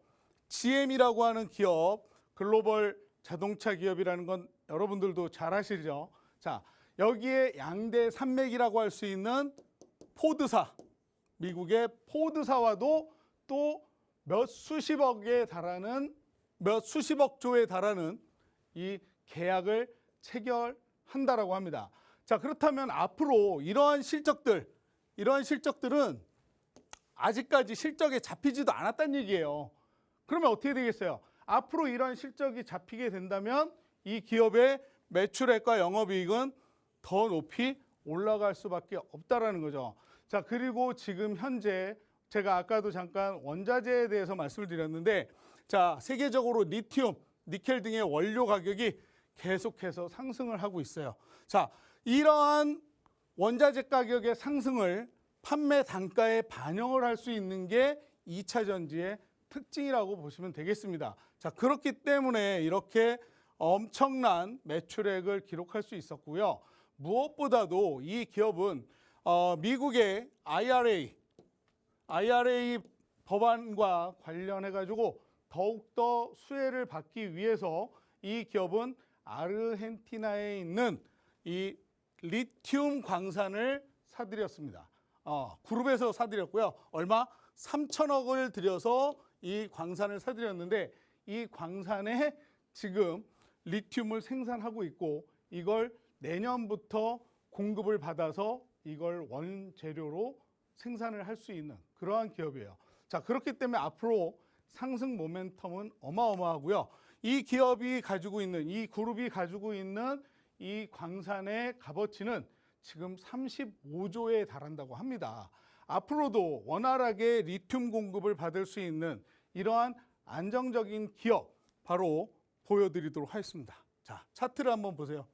GM이라고 하는 기업, 글로벌 자동차 기업이라는 건 여러분들도 잘 아시죠? 자, 여기에 양대 산맥이라고 할 수 있는 포드사, 미국의 포드사와도 또 몇 수십억에 달하는 몇 수십억 조에 달하는 이 계약을 체결한다라고 합니다. 자, 그렇다면 앞으로 이러한 실적들은 아직까지 실적에 잡히지도 않았다는 얘기예요. 그러면 어떻게 되겠어요? 앞으로 이런 실적이 잡히게 된다면 이 기업의 매출액과 영업이익은 더 높이 올라갈 수밖에 없다라는 거죠. 자, 그리고 지금 현재 제가 아까도 잠깐 원자재에 대해서 말씀을 드렸는데, 자, 세계적으로 리튬, 니켈 등의 원료 가격이 계속해서 상승을 하고 있어요. 자, 이러한 원자재 가격의 상승을 판매 단가에 반영을 할 수 있는 게 2차 전지의 특징이라고 보시면 되겠습니다. 자, 그렇기 때문에 이렇게 엄청난 매출액을 기록할 수 있었고요. 무엇보다도 이 기업은 미국의 IRA 법안과 관련해 가지고 더욱더 수혜를 받기 위해서 이 기업은 아르헨티나에 있는 이 리튬 광산을 사들였습니다. 그룹에서 사들였고요. 얼마? 3천억을 들여서 이 광산을 사들였는데, 이 광산에 지금 리튬을 생산하고 있고, 이걸 내년부터 공급을 받아서 이걸 원재료로 생산을 할 수 있는 그러한 기업이에요. 자, 그렇기 때문에 앞으로 상승 모멘텀은 어마어마하고요. 이 기업이 가지고 있는, 이 그룹이 가지고 있는 이 광산의 값어치는 지금 35조에 달한다고 합니다. 앞으로도 원활하게 리튬 공급을 받을 수 있는 이러한 안정적인 기업 바로 보여드리도록 하겠습니다. 자, 차트를 한번 보세요.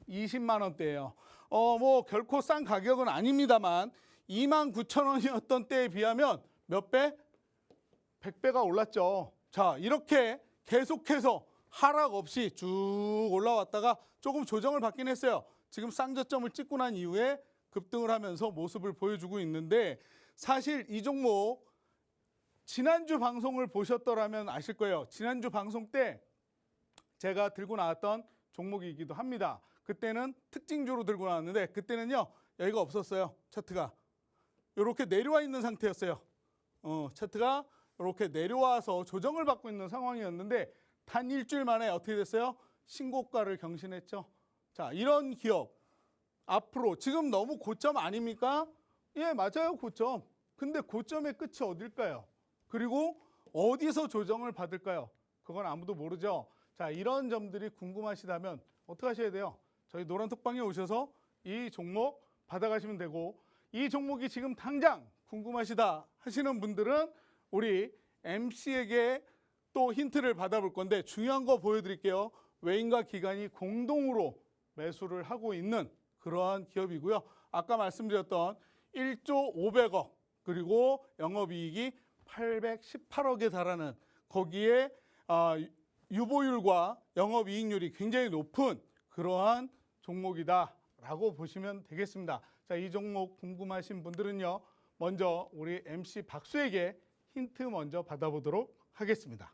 20만 원대예요. 뭐 결코 싼 가격은 아닙니다만 29,000원이었던 때에 비하면 몇 배? 100배가 올랐죠. 자, 이렇게 계속해서 하락 없이 쭉 올라왔다가 조금 조정을 받긴 했어요. 지금 쌍저점을 찍고 난 이후에 급등을 하면서 모습을 보여주고 있는데, 사실 이 종목 지난주 방송을 보셨더라면 아실 거예요. 지난주 방송 때 제가 들고 나왔던 종목이기도 합니다. 그때는 특징주로 들고 나왔는데, 그때는요 여기가 없었어요. 차트가 이렇게 내려와 있는 상태였어요. 차트가 이렇게 내려와서 조정을 받고 있는 상황이었는데, 단 일주일 만에 어떻게 됐어요? 신고가를 경신했죠. 자, 이런 기업 앞으로 지금 너무 고점 아닙니까? 예, 맞아요, 고점. 근데 고점의 끝이 어딜까요? 그리고 어디서 조정을 받을까요? 그건 아무도 모르죠. 자, 이런 점들이 궁금하시다면 어떻게 하셔야 돼요? 저희 노란톡방에 오셔서 이 종목 받아가시면 되고, 이 종목이 지금 당장 궁금하시다 하시는 분들은 우리 MC에게 또 힌트를 받아볼 건데, 중요한 거 보여드릴게요. 외인과 기관이 공동으로 매수를 하고 있는 그러한 기업이고요. 아까 말씀드렸던 1조 500억 그리고 영업이익이 818억에 달하는, 거기에 유보율과 영업이익률이 굉장히 높은 그러한 종목이다라고 보시면 되겠습니다. 자, 이 종목 궁금하신 분들은요, 먼저 우리 MC 박수에게 힌트 먼저 받아보도록 하겠습니다.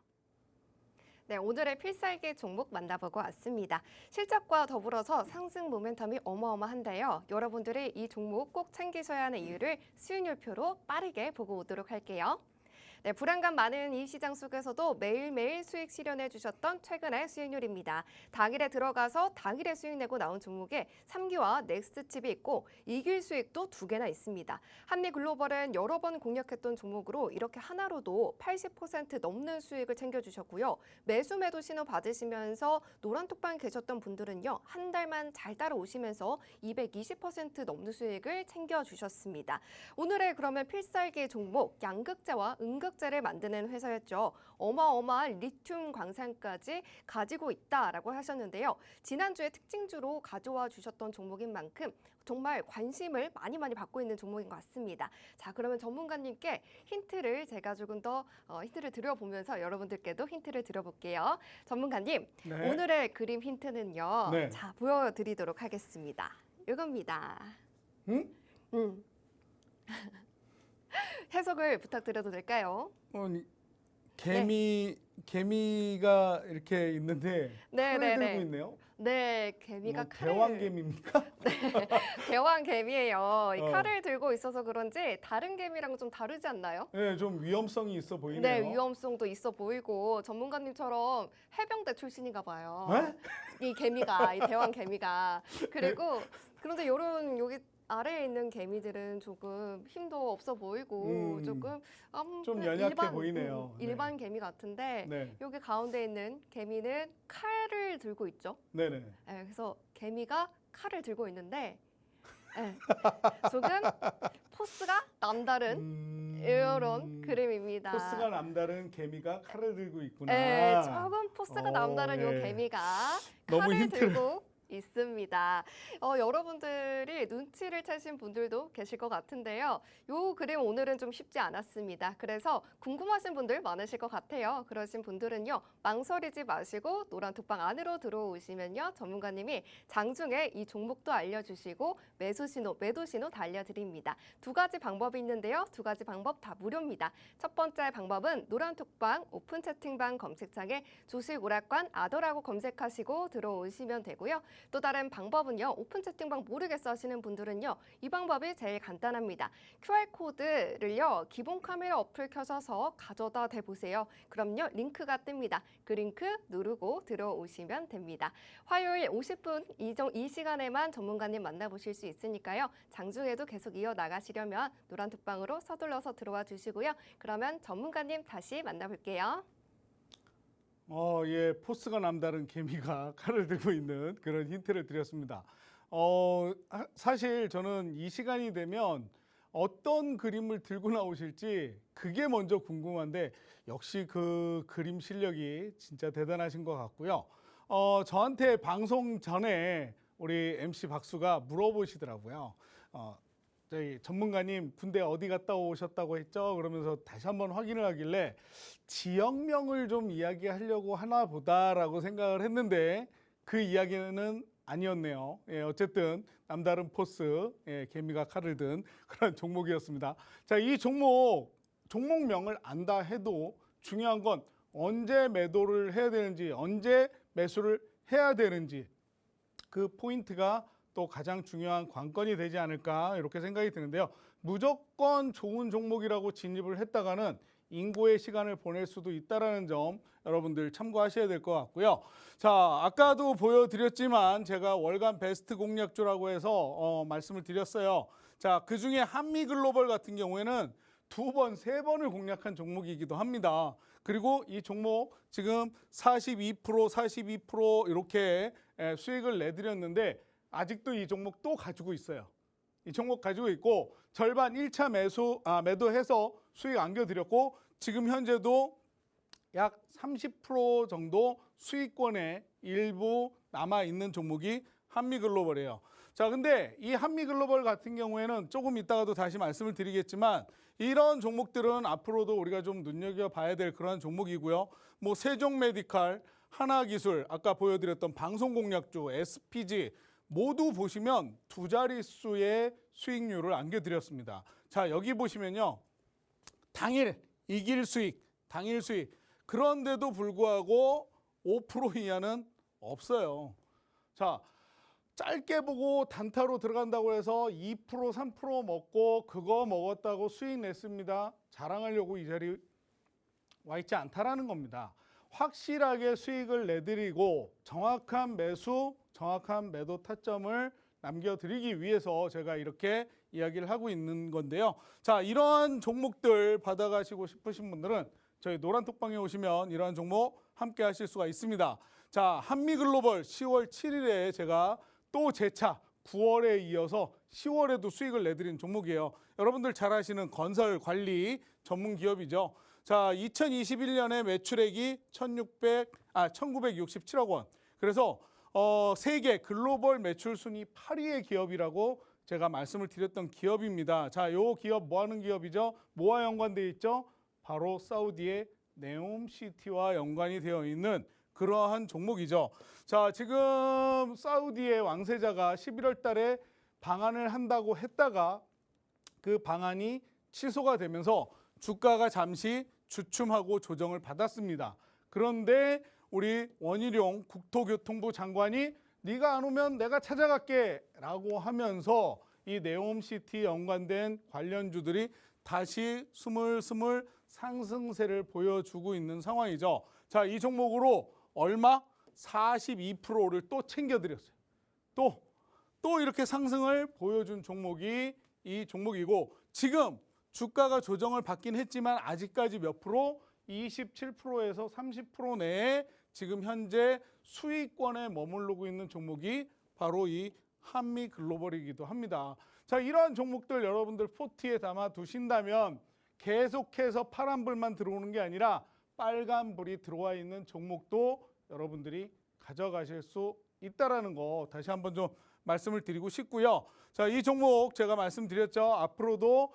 네, 오늘의 필살기 종목 만나보고 왔습니다. 실적과 더불어서 상승 모멘텀이 어마어마한데요. 여러분들이 이 종목 꼭 챙기셔야 하는 이유를 수익률표로 빠르게 보고 오도록 할게요. 네, 불안감 많은 이 시장 속에서도 매일매일 수익 실현해 주셨던 최근의 수익률입니다. 당일에 들어가서 당일에 수익 내고 나온 종목에 3기와 넥스트칩이 있고 2길 수익도 2개나 있습니다. 한미글로벌은 여러 번 공략했던 종목으로 이렇게 하나로도 80% 넘는 수익을 챙겨주셨고요. 매수 매도 신호 받으시면서 노란톡방에 계셨던 분들은요, 한 달만 잘 따라오시면서 220% 넘는 수익을 챙겨주셨습니다. 오늘의 그러면 필살기 종목 양극재와 음극재를 만드는 회사였죠. 어마어마한 리튬 광산까지 가지고 있다라고 하셨는데요. 지난주에 특징주로 가져와 주셨던 종목인 만큼 정말 관심을 많이 받고 있는 종목인 것 같습니다. 자, 그러면 전문가님께 힌트를 제가 조금 더 힌트를 드려보면서 여러분들께도 힌트를 드려볼게요. 전문가님, 네. 오늘의 그림 힌트는요. 네. 자, 보여드리도록 하겠습니다. 이겁니다. 응? 해석을 부탁드려도 될까요? 개미가 이렇게 있는데 칼을 들고 있네요. 네, 개미가 뭐 칼을 대왕개미입니까? 대왕 개미예요. 이 어. 칼을 들고 있어서 그런지 다른 개미랑 좀 다르지 않나요? 네, 좀 위험성이 있어 보이네요. 네, 위험성도 있어 보이고 전문가님처럼 해병대 출신인가 봐요. 네? 이 개미가, 이 대왕 개미가. 그리고 그런데 요런 여기 아래에 있는 개미들은 조금 힘도 없어 보이고 조금 좀 그냥 연약해 보이네요. 일반 개미 같은데 네. 여기 가운데 있는 개미는 칼을 들고 있죠. 네네. 네, 그래서 개미가 칼을 들고 있는데 네, 조금 포스가 남다른 이런 그림입니다. 포스가 남다른 개미가 칼을 들고 있구나. 네, 조금 포스가 남다른 요 예. 개미가 너무 칼을 힌트를. 들고 있습니다. 여러분들이 눈치를 채신 분들도 계실 것 같은데요. 요 그림 오늘은 좀 쉽지 않았습니다. 그래서 궁금하신 분들 많으실 것 같아요. 그러신 분들은요, 망설이지 마시고 노란 톡방 안으로 들어오시면요, 전문가님이 장중에 이 종목도 알려주시고 매수 신호, 매도 신호 다 알려드립니다. 두 가지 방법이 있는데요. 두 가지 방법 다 무료입니다. 첫 번째 방법은 노란 톡방 오픈 채팅방 검색창에 주식오락관 아더라고 검색하시고 들어오시면 되고요. 또 다른 방법은요. 오픈 채팅방 모르겠어 하시는 분들은요. 이 방법이 제일 간단합니다. QR코드를요. 기본 카메라 어플 켜셔서 가져다 대보세요. 그럼요. 링크가 뜹니다. 그 링크 누르고 들어오시면 됩니다. 화요일 50분 이 시간에만 전문가님 만나보실 수 있으니까요. 장중에도 계속 이어나가시려면 노란 톡방으로 서둘러서 들어와 주시고요. 그러면 전문가님 다시 만나볼게요. 예, 포스가 남다른 개미가 칼을 들고 있는 그런 힌트를 드렸습니다. 사실 저는 이 시간이 되면 어떤 그림을 들고 나오실지 그게 먼저 궁금한데 역시 그 그림 실력이 진짜 대단하신 것 같고요. 저한테 방송 전에 우리 MC 박수가 물어보시더라고요. 저희 전문가님 군대 어디 갔다 오셨다고 했죠? 그러면서 다시 한번 확인을 하길래 지역명을 좀 이야기하려고 하나 보다라고 생각을 했는데 그 이야기는 아니었네요. 예, 어쨌든 남다른 포스, 예, 개미가 칼을 든 그런 종목이었습니다. 자, 이 종목명을 안다 해도 중요한 건 언제 매도를 해야 되는지, 언제 매수를 해야 되는지 그 포인트가 또 가장 중요한 관건이 되지 않을까 이렇게 생각이 드는데요. 무조건 좋은 종목이라고 진입을 했다가는 인고의 시간을 보낼 수도 있다는 점 여러분들 참고하셔야 될 것 같고요. 자, 아까도 보여드렸지만 제가 월간 베스트 공략주라고 해서 말씀을 드렸어요. 자, 그중에 한미글로벌 같은 경우에는 2번, 3번을 공략한 종목이기도 합니다. 그리고 이 종목 지금 42% 이렇게 수익을 내드렸는데 아직도 이 종목 또 가지고 있어요. 이 종목 가지고 있고 절반 1차 매도해서 수익 안겨드렸고 지금 현재도 약 30% 정도 수익권에 일부 남아있는 종목이 한미글로벌이에요. 자, 근데 이 한미글로벌 같은 경우에는 조금 이따가도 다시 말씀을 드리겠지만 이런 종목들은 앞으로도 우리가 좀 눈여겨봐야 될 그런 종목이고요. 뭐 세종메디칼, 하나기술, 아까 보여드렸던 방송공략주, SPG 모두 보시면 두 자릿수의 수익률을 안겨드렸습니다. 자, 여기 보시면요. 당일 이길 수익, 당일 수익. 그런데도 불구하고 5% 이하는 없어요. 자, 짧게 보고 단타로 들어간다고 해서 2%, 3% 먹고 그거 먹었다고 수익 냈습니다. 자랑하려고 이 자리 와 있지 않다라는 겁니다. 확실하게 수익을 내드리고 정확한 매수, 정확한 매도 타점을 남겨드리기 위해서 제가 이렇게 이야기를 하고 있는 건데요. 자, 이러한 종목들 받아가시고 싶으신 분들은 저희 노란톡방에 오시면 이러한 종목 함께 하실 수가 있습니다. 자, 한미글로벌 10월 7일에 제가 또 재차 9월에 이어서 10월에도 수익을 내드린 종목이에요. 여러분들 잘 아시는 건설 관리 전문 기업이죠. 자, 2021년에 매출액이 1967억 원. 그래서 세계 글로벌 매출 순위 8위의 기업이라고 제가 말씀을 드렸던 기업입니다. 자, 요 기업 뭐 하는 기업이죠? 뭐와 연관되어 있죠? 바로 사우디의 네옴시티와 연관이 되어 있는 그러한 종목이죠. 자, 지금 사우디의 왕세자가 11월 달에 방한을 한다고 했다가 그 방한이 취소가 되면서 주가가 잠시 주춤하고 조정을 받았습니다. 그런데 우리 원희룡 국토교통부 장관이 네가 안 오면 내가 찾아갈게 라고 하면서 이 네옴시티 연관된 관련주들이 다시 스물스물 상승세를 보여주고 있는 상황이죠. 자, 이 종목으로 얼마? 42%를 또 챙겨드렸어요. 또 이렇게 상승을 보여준 종목이 이 종목이고, 지금 주가가 조정을 받긴 했지만 아직까지 몇 프로? 27%에서 30% 내에 지금 현재 수익권에 머무르고 있는 종목이 바로 이 한미글로벌이기도 합니다. 자, 이러한 종목들 여러분들 포트에 담아 두신다면 계속해서 파란불만 들어오는 게 아니라 빨간불이 들어와 있는 종목도 여러분들이 가져가실 수 있다라는 거 다시 한번 좀 말씀을 드리고 싶고요. 자, 이 종목 제가 말씀드렸죠. 앞으로도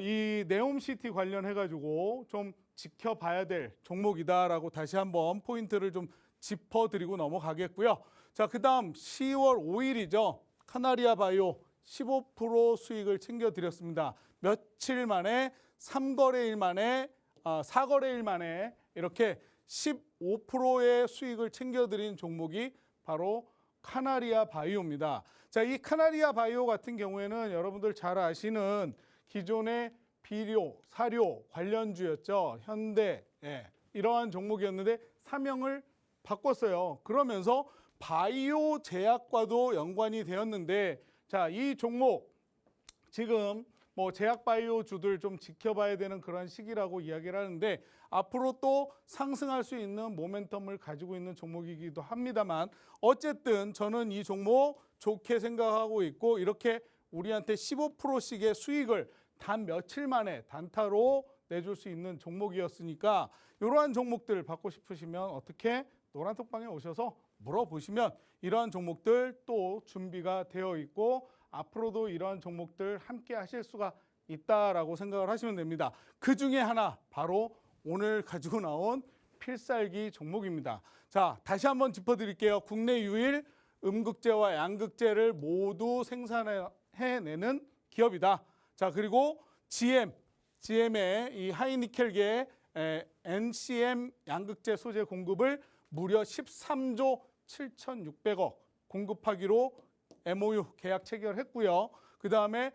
이 네옴시티 관련해가지고 좀 지켜봐야 될 종목이다라고 다시 한번 포인트를 좀 짚어드리고 넘어가겠고요. 자, 그 다음 10월 5일이죠. 카나리아 바이오 15% 수익을 챙겨드렸습니다. 며칠 만에 3거래일 만에 4거래일 만에 이렇게 15%의 수익을 챙겨드린 종목이 바로 카나리아 바이오입니다. 자, 이 카나리아 바이오 같은 경우에는 여러분들 잘 아시는 기존의 비료, 사료 관련주였죠. 현대, 이러한 종목이었는데 사명을 바꿨어요. 그러면서 바이오 제약과도 연관이 되었는데, 자, 이 종목 지금 뭐 제약 바이오주들 좀 지켜봐야 되는 그런 시기라고 이야기를 하는데, 앞으로 또 상승할 수 있는 모멘텀을 가지고 있는 종목이기도 합니다만, 어쨌든 저는 이 종목 좋게 생각하고 있고, 이렇게 우리한테 15%씩의 수익을 단 며칠 만에 단타로 내줄 수 있는 종목이었으니까, 이러한 종목들 받고 싶으시면 어떻게 노란톡방에 오셔서 물어보시면 이러한 종목들 또 준비가 되어 있고, 앞으로도 이러한 종목들 함께 하실 수가 있다라고 생각을 하시면 됩니다. 그 중에 하나 바로 오늘 가지고 나온 필살기 종목입니다. 자, 다시 한번 짚어드릴게요. 국내 유일 음극재와 양극재를 모두 생산해내는 기업이다. 자, 그리고 GM의 이 하이니켈계 NCM 양극재 소재 공급을 무려 13조 7,600억 공급하기로 MOU 계약 체결했고요. 그 다음에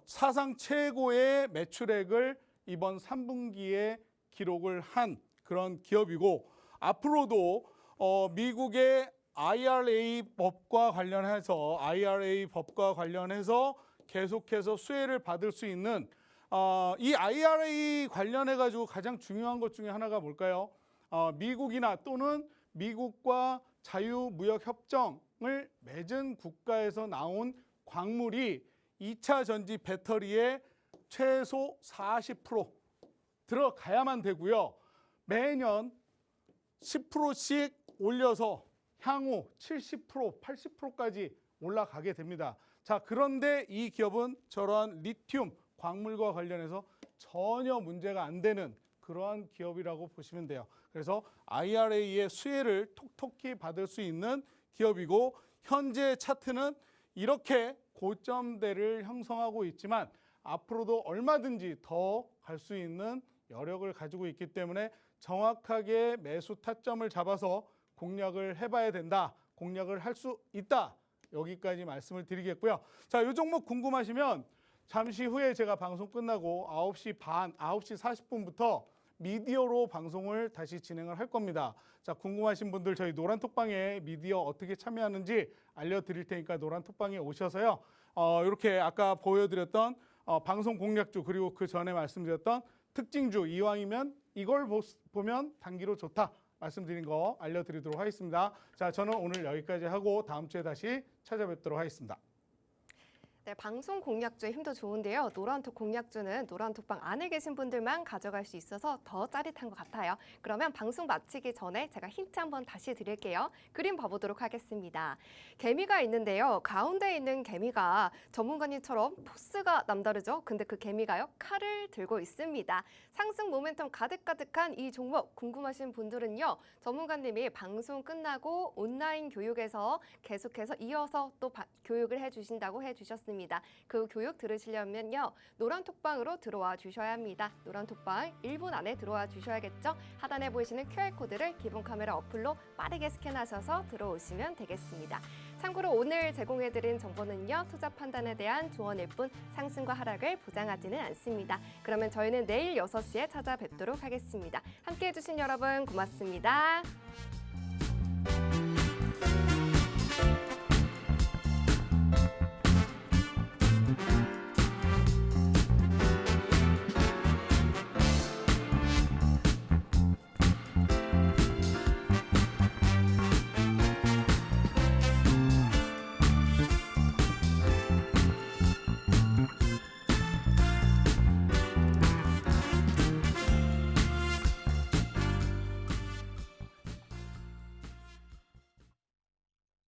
사상 최고의 매출액을 이번 3분기에 기록을 한 그런 기업이고, 앞으로도 미국의 IRA 법과 관련해서 계속해서 수혜를 받을 수 있는 이 IRA 관련해 가지고 가장 중요한 것 중에 하나가 뭘까요? 미국이나 또는 미국과 자유무역협정을 맺은 국가에서 나온 광물이 2차 전지 배터리에 최소 40% 들어가야만 되고요. 매년 10%씩 올려서 향후 70%, 80%까지 올라가게 됩니다. 자, 그런데 이 기업은 저러한 리튬 광물과 관련해서 전혀 문제가 안 되는 그러한 기업이라고 보시면 돼요. 그래서 IRA의 수혜를 톡톡히 받을 수 있는 기업이고, 현재 차트는 이렇게 고점대를 형성하고 있지만 앞으로도 얼마든지 더 갈 수 있는 여력을 가지고 있기 때문에 정확하게 매수 타점을 잡아서 공략을 해봐야 된다. 공략을 할 수 있다. 여기까지 말씀을 드리겠고요. 자, 이 종목 궁금하시면 잠시 후에 제가 방송 끝나고 9시 40분부터 미디어로 방송을 다시 진행을 할 겁니다. 자, 궁금하신 분들 저희 노란톡방에 미디어 어떻게 참여하는지 알려드릴 테니까 노란톡방에 오셔서요. 이렇게 아까 보여드렸던 방송 공략주, 그리고 그 전에 말씀드렸던 특징주, 이왕이면 이걸 보면 단기로 좋다 말씀드린 거 알려드리도록 하겠습니다. 자, 저는 오늘 여기까지 하고 다음 주에 다시 찾아뵙도록 하겠습니다. 네, 방송 공략주의 힘도 좋은데요. 노란톡 공략주는 노란톡방 안에 계신 분들만 가져갈 수 있어서 더 짜릿한 것 같아요. 그러면 방송 마치기 전에 제가 힌트 한번 다시 드릴게요. 그림 봐보도록 하겠습니다. 개미가 있는데요. 가운데 있는 개미가 전문가님처럼 포스가 남다르죠. 근데 그 개미가요, 칼을 들고 있습니다. 상승 모멘텀 가득가득한 이 종목 궁금하신 분들은요. 전문가님이 방송 끝나고 온라인 교육에서 계속해서 이어서 또 교육을 해주신다고 해주셨습니다. 있습니다. 그 교육 들으시려면요. 노란톡방으로 들어와 주셔야 합니다. 노란톡방 1분 안에 들어와 주셔야겠죠? 하단에 보이시는 QR코드를 기본 카메라 어플로 빠르게 스캔하셔서 들어오시면 되겠습니다. 참고로 오늘 제공해드린 정보는요. 투자 판단에 대한 조언일 뿐 상승과 하락을 보장하지는 않습니다. 그러면 저희는 내일 6시에 찾아뵙도록 하겠습니다. 함께해 주신 여러분 고맙습니다.